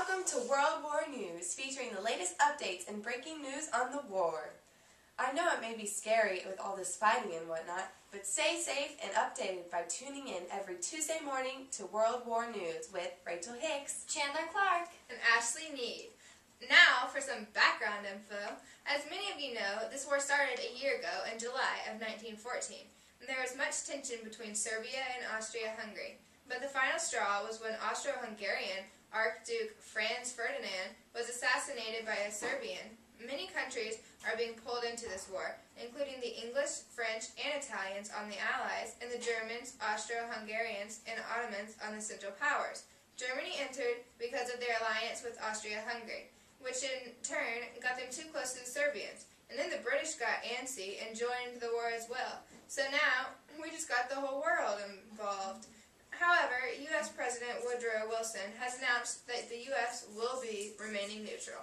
Welcome to World War News, featuring the latest updates and breaking news on the war. I know it may be scary with all this fighting and whatnot, but stay safe and updated by tuning in every Tuesday morning to World War News with Rachel Hicks, Chandler Clark, and Ashley Need. Now for some background info. As many of you know, this war started a year ago in July of 1914, and there was much tension between Serbia and Austria-Hungary. But the final straw was when Austro-Hungarian Archduke Franz Ferdinand was assassinated by a Serbian. Many countries are being pulled into this war, including the English, French, and Italians on the Allies, and the Germans, Austro-Hungarians, and Ottomans on the Central Powers. Germany entered because of their alliance with Austria-Hungary, which in turn got them too close to the Serbians. And then the British got antsy and joined the war as well. So now, we just got the whole world involved. However, U.S. President Woodrow Wilson has announced that the U.S. will be remaining neutral.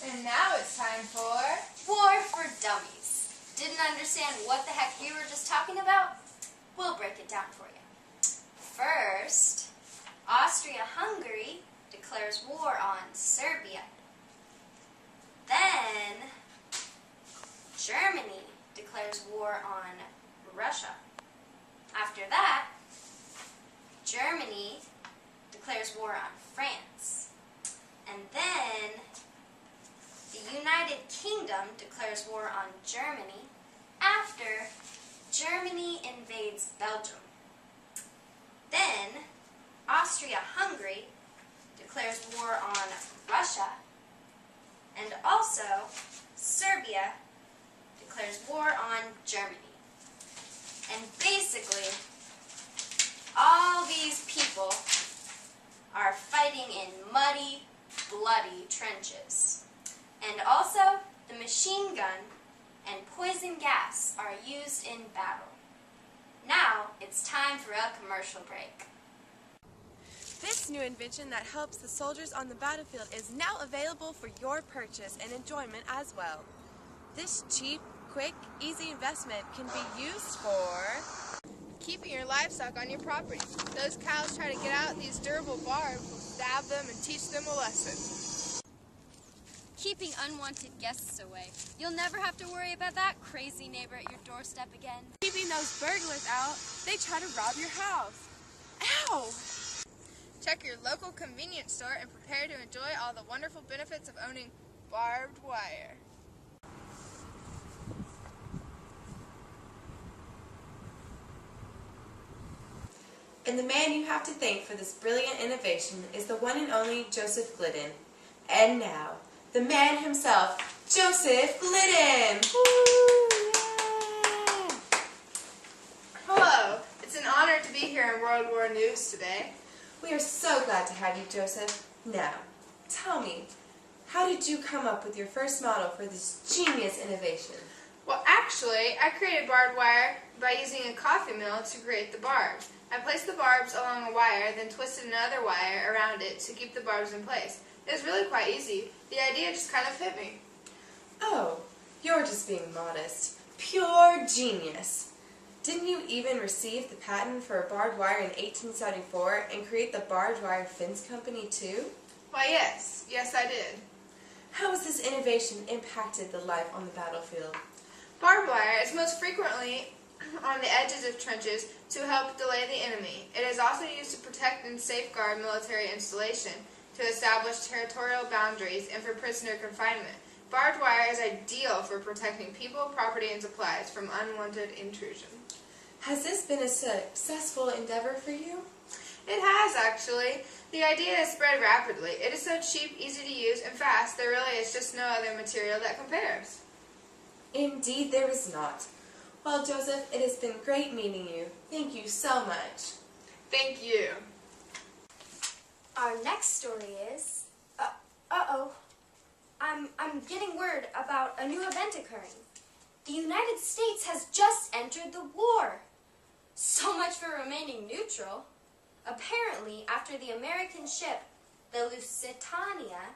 And now it's time for War for Dummies. Didn't understand what the heck we were just talking about? We'll break it down for you. First, Austria-Hungary declares war on Serbia. Then, Germany declares war on Russia. After that, Germany declares war on France. And then, the United Kingdom declares war on Germany after Germany invades Belgium. Then, Austria-Hungary declares war on Russia, and also Serbia declares war on Germany. And basically, all these people are fighting in muddy, bloody trenches. And also, the machine gun and poison gas are used in battle. Now, it's time for a commercial break. This new invention that helps the soldiers on the battlefield is now available for your purchase and enjoyment as well. This cheap, quick, easy investment can be used for keeping your livestock on your property. Those cows try to get out, these durable barbs will stab them and teach them a lesson. Keeping unwanted guests away. You'll never have to worry about that crazy neighbor at your doorstep again. keeping those burglars out. They try to rob your house. Ow! Check your local convenience store and prepare to enjoy all the wonderful benefits of owning barbed wire. And the man you have to thank for this brilliant innovation is the one and only Joseph Glidden. And now, the man himself, Joseph Glidden! Woo! Yeah! Hello, it's an honor to be here in World War News today. We are so glad to have you, Joseph. Now, tell me, how did you come up with your first model for this genius innovation? Well, actually, I created barbed wire by using a coffee mill to create the barbs. I placed the barbs along a wire, then twisted another wire around it to keep the barbs in place. It was really quite easy. The idea just kind of hit me. Oh, you're just being modest. Pure genius. Didn't you even receive the patent for barbed wire in 1874 and create the Barbed Wire Fence Company too? Why, yes. Yes, I did. How has this innovation impacted the life on the battlefield? Barbed wire is most frequently on the edges of trenches to help delay the enemy. It is also used to protect and safeguard military installation, to establish territorial boundaries, and for prisoner confinement. Barbed wire is ideal for protecting people, property, and supplies from unwanted intrusion. Has this been a successful endeavor for you? It has, actually. The idea has spread rapidly. It is so cheap, easy to use, and fast, there really is just no other material that compares. Indeed there is not. Well, Joseph, it has been great meeting you. Thank you so much. Thank you. Our next story is, I'm getting word about a new event occurring. The United States has just entered the war. So much for remaining neutral. Apparently, after the American ship, the Lusitania,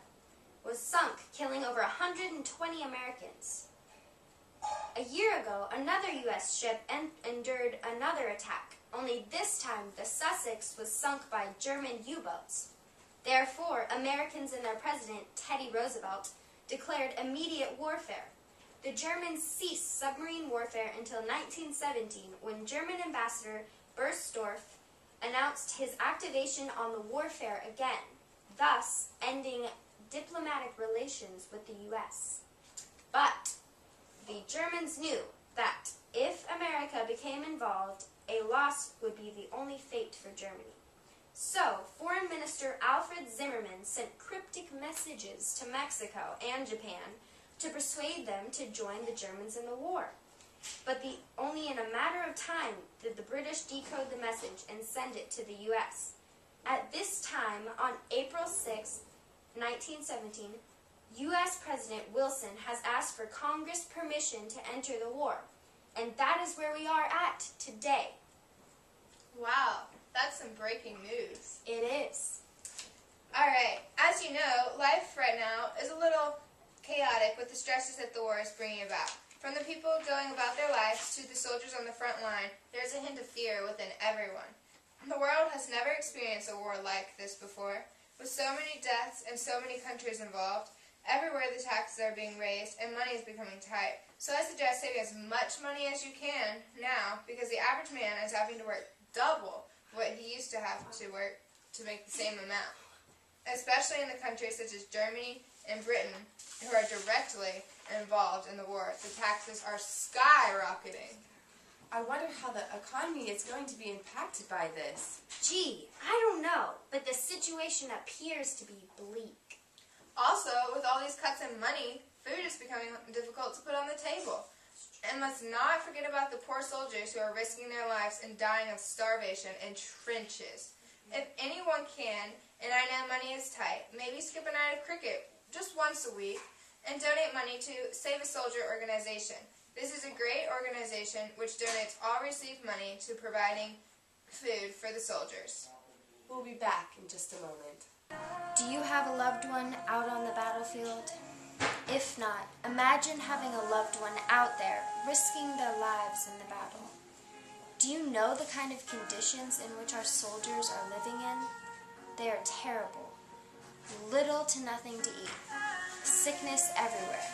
was sunk, killing over 120 Americans. A year ago, another U.S. ship endured another attack, only this time the Sussex was sunk by German U-boats. Therefore, Americans and their president, Teddy Roosevelt, declared immediate warfare. The Germans ceased submarine warfare until 1917, when German Ambassador Bernstorff announced his activation on the warfare again, thus ending diplomatic relations with the U.S. But the Germans knew that if America became involved, a loss would be the only fate for Germany. So, Foreign Minister Alfred Zimmermann sent cryptic messages to Mexico and Japan to persuade them to join the Germans in the war. But only in a matter of time did the British decode the message and send it to the U.S. At this time, on April 6, 1917, U.S. President Wilson has asked for Congress permission to enter the war. And that is where we are at today. Wow, that's some breaking news. It is. Alright, as you know, life right now is a little chaotic with the stresses that the war is bringing about. From the people going about their lives to the soldiers on the front line, there's a hint of fear within everyone. The world has never experienced a war like this before. With so many deaths and so many countries involved, everywhere the taxes are being raised and money is becoming tight. So I suggest saving as much money as you can now, because the average man is having to work double what he used to have to work to make the same amount. Especially in the countries such as Germany and Britain, who are directly involved in the war. The taxes are skyrocketing. I wonder how the economy is going to be impacted by this. Gee, I don't know, but the situation appears to be bleak. Also, with all these cuts in money, food is becoming difficult to put on the table. And let's not forget about the poor soldiers who are risking their lives and dying of starvation in trenches. If anyone can, and I know money is tight, maybe skip a night of cricket just once a week and donate money to Save a Soldier organization. This is a great organization which donates all received money to providing food for the soldiers. We'll be back in just a moment. Do you have a loved one out on the battlefield? If not, imagine having a loved one out there risking their lives in the battle. Do you know the kind of conditions in which our soldiers are living in? They are terrible. Little to nothing to eat, sickness everywhere,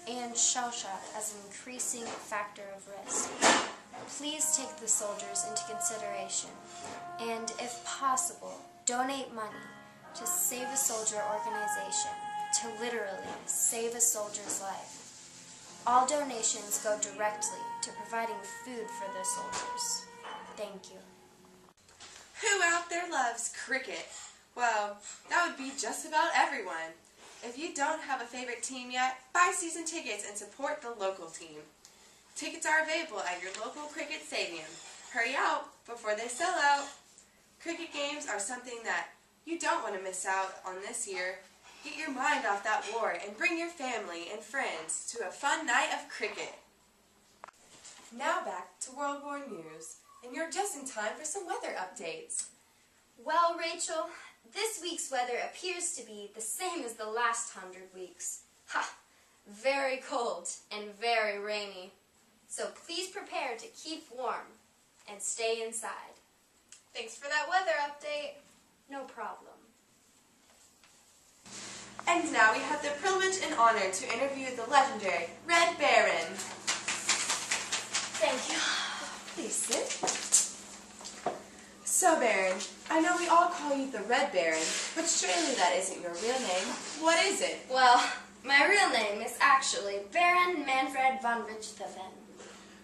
and shell shock as an increasing factor of risk. Please take the soldiers into consideration, and if possible, donate money to Save a Soldier organization to literally save a soldier's life. All donations go directly to providing food for the soldiers. Thank you. Who out there loves cricket? Well, that would be just about everyone. If you don't have a favorite team yet, buy season tickets and support the local team. Tickets are available at your local cricket stadium. Hurry out before they sell out. Cricket games are something that you don't want to miss out on this year. Get your mind off that war and bring your family and friends to a fun night of cricket. Now back to World War News, and you're just in time for some weather updates. Well, Rachel, this week's weather appears to be the same as the last 100 weeks. Ha! Very cold and very rainy. So please prepare to keep warm and stay inside. Thanks for that weather update. No problem. And now we have the privilege and honor to interview the legendary Red Baron. Thank you. Please sit. So, Baron, I know we all call you the Red Baron, but surely that isn't your real name. What is it? Well, my real name is actually Baron Manfred von Richthofen.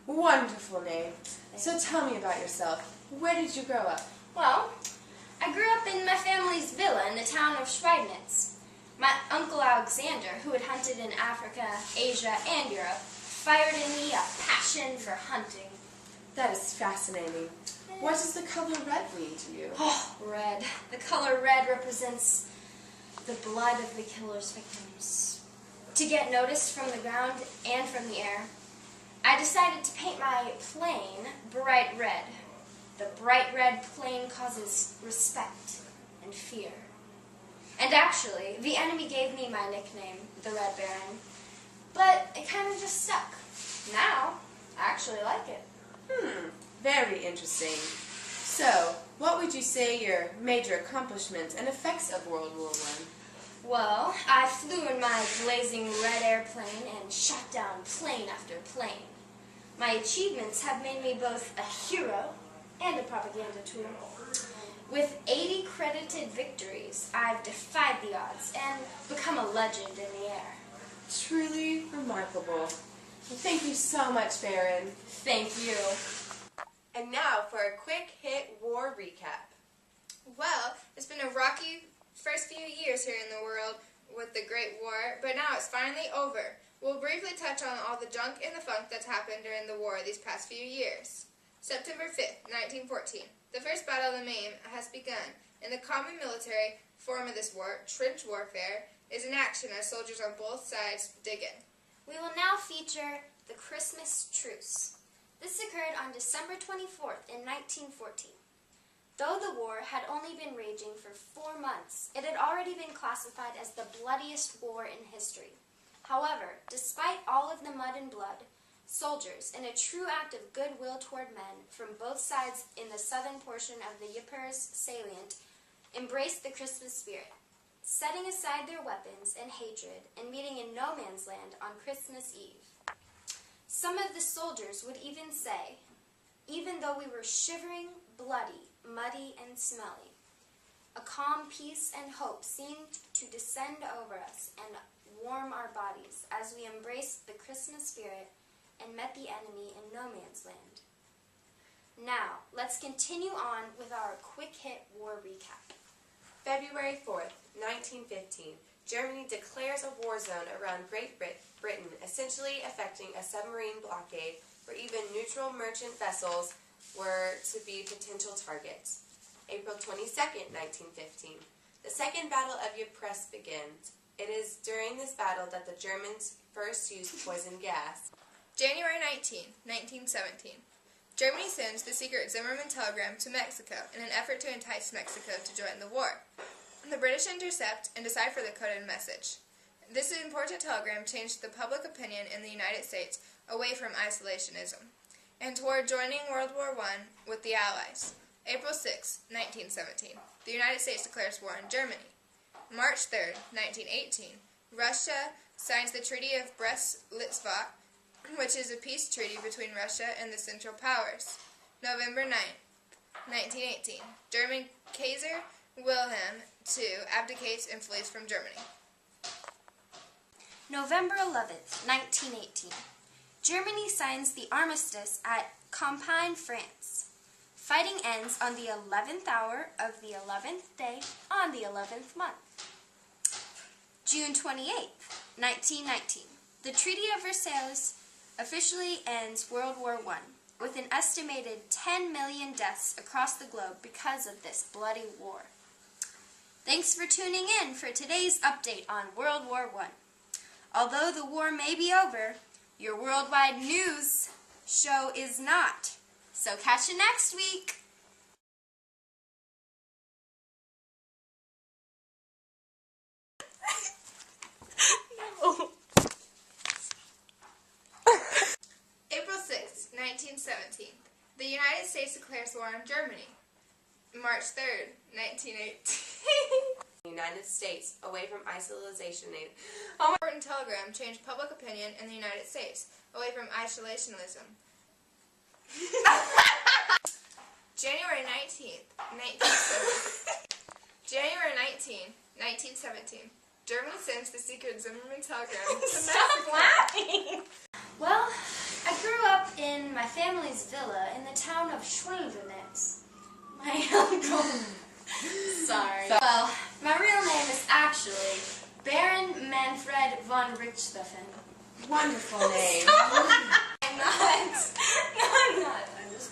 Wonderful name. So tell me about yourself. Where did you grow up? Well, I grew up in my family's villa in the town of Schweidnitz. My uncle Alexander, who had hunted in Africa, Asia, and Europe, fired in me a passion for hunting. That is fascinating. What does the color red mean to you? Oh, red. The color red represents the blood of the killer's victims. To get noticed from the ground and from the air, I decided to paint my plane bright red. The bright red plane causes respect and fear. And actually, the enemy gave me my nickname, the Red Baron, but it kind of just stuck. Now, I actually like it. Very interesting. So, What would you say your major accomplishments and effects of World War I? Well, I flew in my blazing red airplane and shot down plane after plane. My achievements have made me both a hero and a propaganda tool. With 80 credited victories, I've defied the odds and become a legend in the air. Truly remarkable. Thank you so much, Baron. Thank you. And now for a quick hit war recap. Well, it's been a rocky first few years here in the world with the Great War, but now it's finally over. We'll briefly touch on all the junk and the funk that's happened during the war these past few years. September 5th, 1914. The first Battle of the Main has begun. In the common military form of this war, trench warfare is in action as soldiers on both sides dig in. We will now feature the Christmas Truce. This occurred on December 24th in 1914. Though the war had only been raging for 4 months, it had already been classified as the bloodiest war in history. However, despite all of the mud and blood, soldiers, in a true act of goodwill toward men from both sides in the southern portion of the Ypres salient, embraced the Christmas spirit, setting aside their weapons and hatred and meeting in no man's land on Christmas Eve. Some of the soldiers would even say, even though we were shivering, bloody, muddy, and smelly, a calm peace and hope seemed to descend over us and warm our bodies as we embraced the Christmas spirit and met the enemy in no man's land. Now, let's continue on with our quick hit war recap. February 4th, 1915. Germany declares a war zone around Great Britain, essentially affecting a submarine blockade where even neutral merchant vessels were to be potential targets. April 22nd, 1915. The Second Battle of Ypres begins. It is during this battle that the Germans first used poison gas. January 19, 1917. Germany sends the secret Zimmermann telegram to Mexico in an effort to entice Mexico to join the war. The British intercept and decipher the coded message. This important telegram changed the public opinion in the United States away from isolationism and toward joining World War I with the Allies. April 6, 1917. The United States declares war on Germany. March 3, 1918. Russia signs the Treaty of Brest-Litovsk, which is a peace treaty between Russia and the Central Powers. November 9, 1918. German Kaiser Wilhelm II abdicates and flees from Germany. November 11th, 1918. Germany signs the armistice at Compiègne, France. Fighting ends on the 11th hour of the 11th day on the 11th month. June 28th, 1919. The Treaty of Versailles officially ends World War I, with an estimated 10 million deaths across the globe because of this bloody war. Thanks for tuning in for today's update on World War I. Although the war may be over, your worldwide news show is not. So catch you next week. No. April 6, 1917. The United States declares war on Germany. March 3rd, 1918. The United States away from isolation. Important telegram changed public opinion in the United States away from isolationism. January 19th, 1917. January 19, 1917. Germany sends the secret Zimmermann telegram to Mexico. Laughing! Well, I grew up in my family's villa in the town of Schweldenitz. My uncle... Sorry. Well, my real name is actually Baron Manfred von Richthofen. Wonderful name. I'm not. No, I'm not. I'm just